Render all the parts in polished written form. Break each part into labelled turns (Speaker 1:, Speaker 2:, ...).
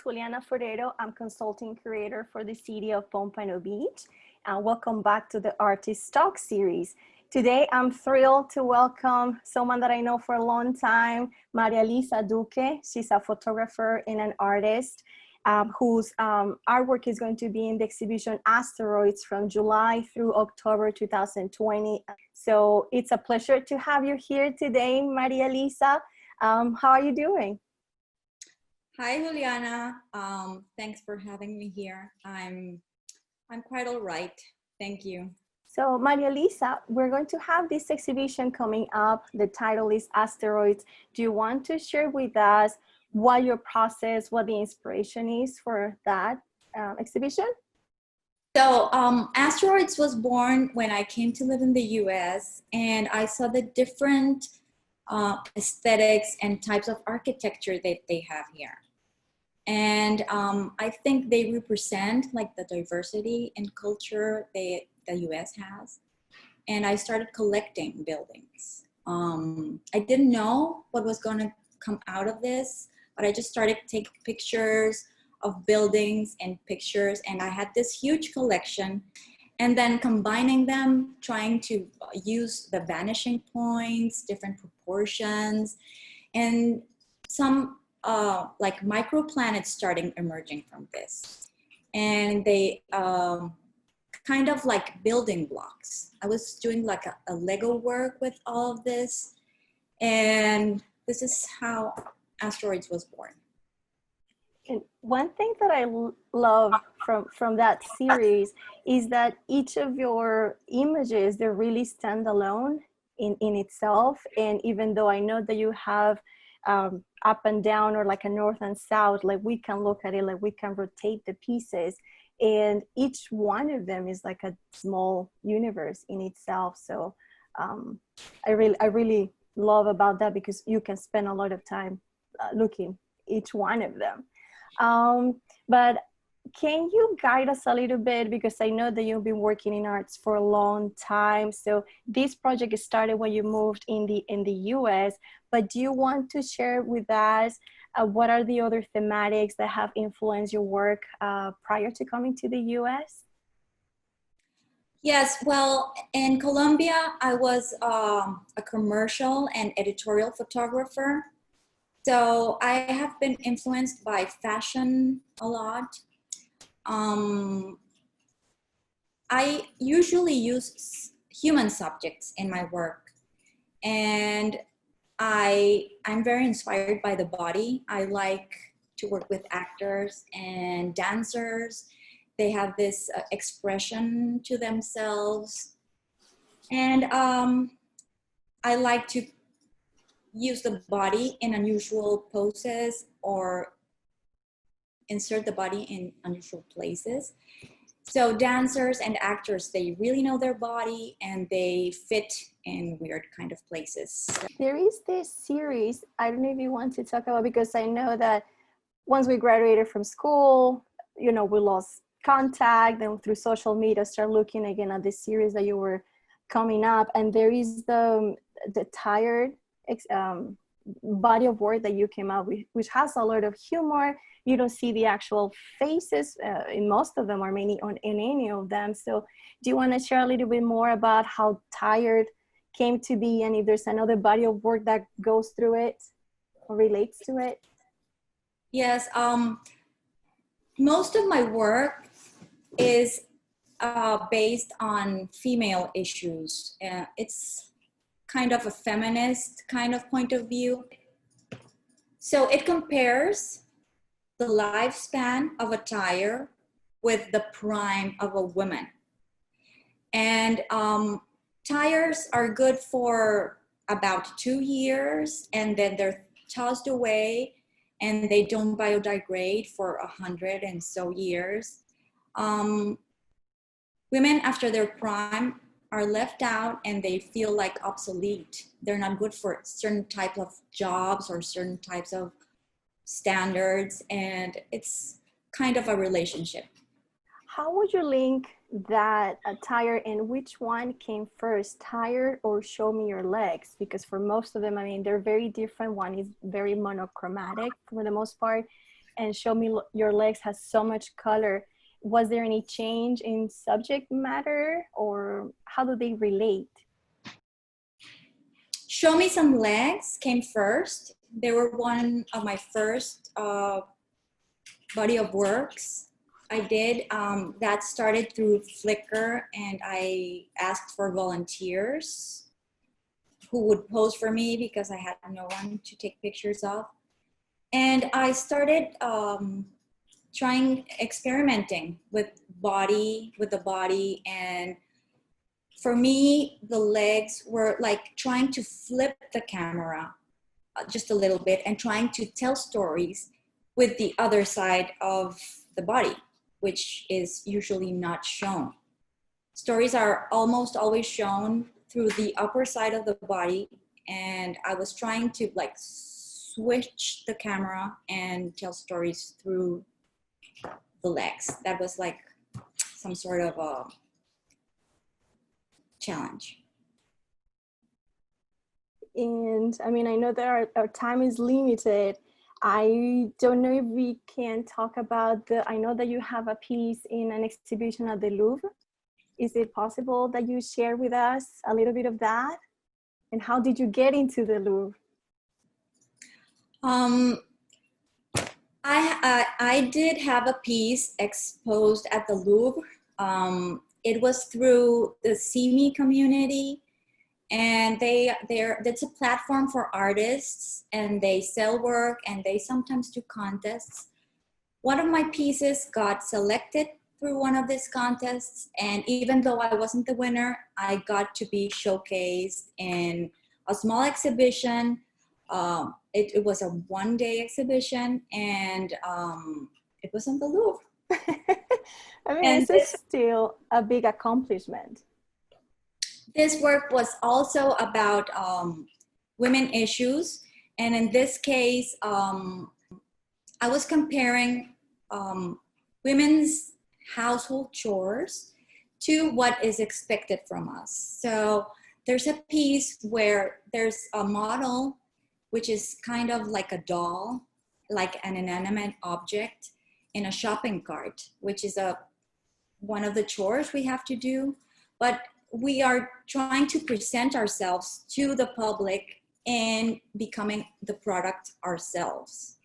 Speaker 1: is Juliana Forero. I'm consulting creator for the city of Pompano Beach. And welcome back to the Artist Talk series. Today, I'm thrilled to welcome someone that I know for a long time, Maria Duque. She's a photographer and an artist whose artwork is going to be in the exhibition Asteroids from July through October 2020. So it's a pleasure to have you here today, Maria Lisa. How are you doing?
Speaker 2: Hi, Juliana. Thanks for having me here. I'm quite all right. Thank you.
Speaker 1: So Maria Lisa, we're going to have this exhibition coming up. The title is Asteroids. Do you want to share with us what your process, what the inspiration is for that exhibition?
Speaker 2: So Asteroids was born when I came to live in the US, and I saw the different aesthetics and types of architecture that they have here. And I think they represent like the diversity and culture the US has. And I started collecting buildings. I didn't know what was gonna come out of this, but I just started taking pictures of buildings and pictures, and I had this huge collection, and then combining them, trying to use the vanishing points, different proportions, and some like microplanets starting emerging from this. And they kind of like building blocks. I was doing like a Lego work with all of this, and this is how Asteroids was born.
Speaker 1: And one thing that I love from that series is that each of your images, they really stand alone in itself. And even though I know that you have up and down or like a north and south, like we can look at it, like we can rotate the pieces, and each one of them is like a small universe in itself. So I really love about that, because you can spend a lot of time looking each one of them. But can you guide us a little bit, because I know that you've been working in arts for a long time. So this project started when you moved in the US, but do you want to share with us what are the other thematics that have influenced your work prior to coming to the US?
Speaker 2: Yes, well, in Colombia, I was a commercial and editorial photographer. So I have been influenced by fashion a lot. I usually use human subjects in my work, and I'm very inspired by the body. I like to work with actors and dancers. They have this expression to themselves, and I like to use the body in unusual poses or insert the body in unusual places. So dancers and actors, they really know their body and they fit in weird kind of places.
Speaker 1: There is this series, I don't know if you want to talk about, because I know that once we graduated from school, you know, we lost contact, then through social media start looking again at the series that you were coming up, and there is the Tired body of work that you came up with, which has a lot of humor. You don't see the actual faces in most of them, or many in any of them. So do you want to share a little bit more about how Tired came to be, and if there's another body of work that goes through it or relates to it?
Speaker 2: Yes, most of my work is based on female issues. It's kind of a feminist kind of point of view. So it compares the lifespan of a tire with the prime of a woman. And tires are good for about 2 years, and then they're tossed away and they don't biodegrade for 100 and so years. Women after their prime are left out and they feel like obsolete. They're not good for certain types of jobs or certain types of standards, and it's kind of a relationship.
Speaker 1: How would you link that Tired, and which one came first, Tired or Show Me Your Legs? Because for most of them, I mean, they're very different. One is very monochromatic for the most part, and Show Me Your Legs has so much color. Was there any change in subject matter, or how do they relate?
Speaker 2: Show Me Some Legs came first. They were one of my first body of works I did. That started through Flickr, and I asked for volunteers who would pose for me because I had no one to take pictures of. And I started experimenting with the body. And for me, the legs were like trying to flip the camera just a little bit and trying to tell stories with the other side of the body, which is usually not shown. Stories are almost always shown through the upper side of the body, and I was trying to like switch the camera and tell stories through the legs. That was like some sort of a challenge.
Speaker 1: And I mean, I know that our time is limited. I don't know if we can talk about I know that you have a piece in an exhibition at the Louvre. Is it possible that you share with us a little bit of that? And how did you get into the Louvre?
Speaker 2: I did have a piece exposed at the Louvre. It was through the See Me community, and it's a platform for artists, and they sell work, and they sometimes do contests. One of my pieces got selected through one of these contests, and even though I wasn't the winner, I got to be showcased in a small exhibition. It was a one-day exhibition, and it was in the Louvre.
Speaker 1: I mean, this is still a big accomplishment.
Speaker 2: This work was also about women issues, and in this case, I was comparing women's household chores to what is expected from us. So there's a piece where there's a model, which is kind of like a doll, like an inanimate object in a shopping cart, which is one of the chores we have to do. But we are trying to present ourselves to the public and becoming the product ourselves.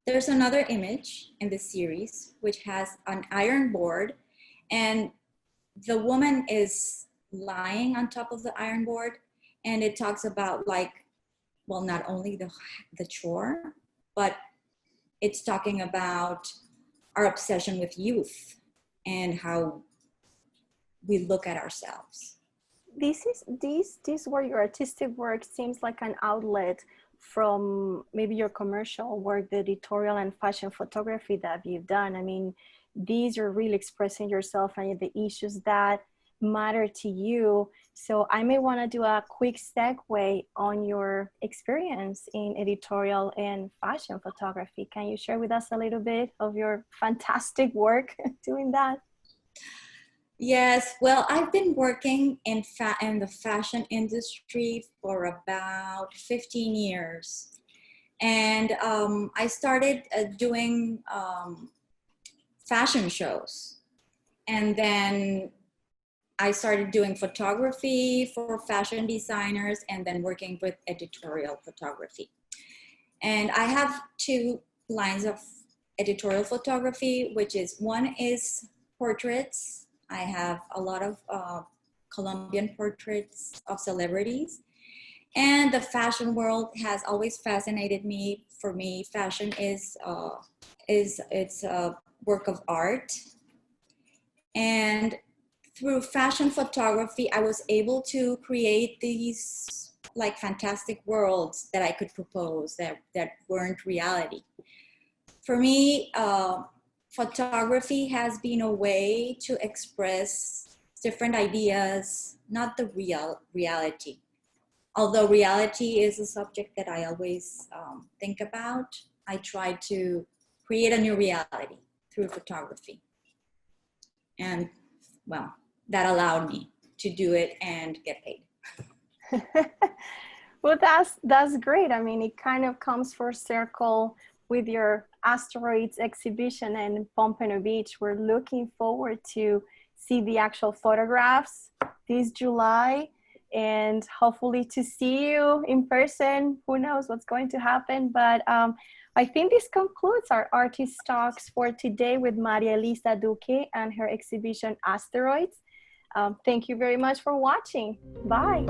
Speaker 2: There's another image in the series which has an iron board, and the woman is lying on top of the iron board, and it talks about like, well, not only the chore, but it's talking about our obsession with youth and how we look at ourselves.
Speaker 1: This work, your artistic work, seems like an outlet from maybe your commercial work, the editorial and fashion photography that you've done. I mean, these are really expressing yourself and the issues that matter to you. So I may want to do a quick segue on your experience in editorial and fashion photography. Can you share with us a little bit of your fantastic work doing that?
Speaker 2: Yes, well, I've been working in the fashion industry for about 15 years. And I started doing fashion shows. And then I started doing photography for fashion designers, and then working with editorial photography. And I have two lines of editorial photography, which is one is portraits. I have a lot of Colombian portraits of celebrities. And the fashion world has always fascinated me. For me, fashion is it's a work of art. And through fashion photography, I was able to create these like fantastic worlds that I could propose that weren't reality. For me, photography has been a way to express different ideas, not the reality. Although reality is a subject that I always think about, I try to create a new reality through photography. And well, that allowed me to do it and get paid.
Speaker 1: Well, that's great. I mean, it kind of comes full circle with your Asteroids exhibition in Pompano Beach. We're looking forward to see the actual photographs this July, and hopefully to see you in person. Who knows what's going to happen, but I think this concludes our artist talks for today with Maria Elisa Duque and her exhibition Asteroids. Thank you very much for watching. Bye.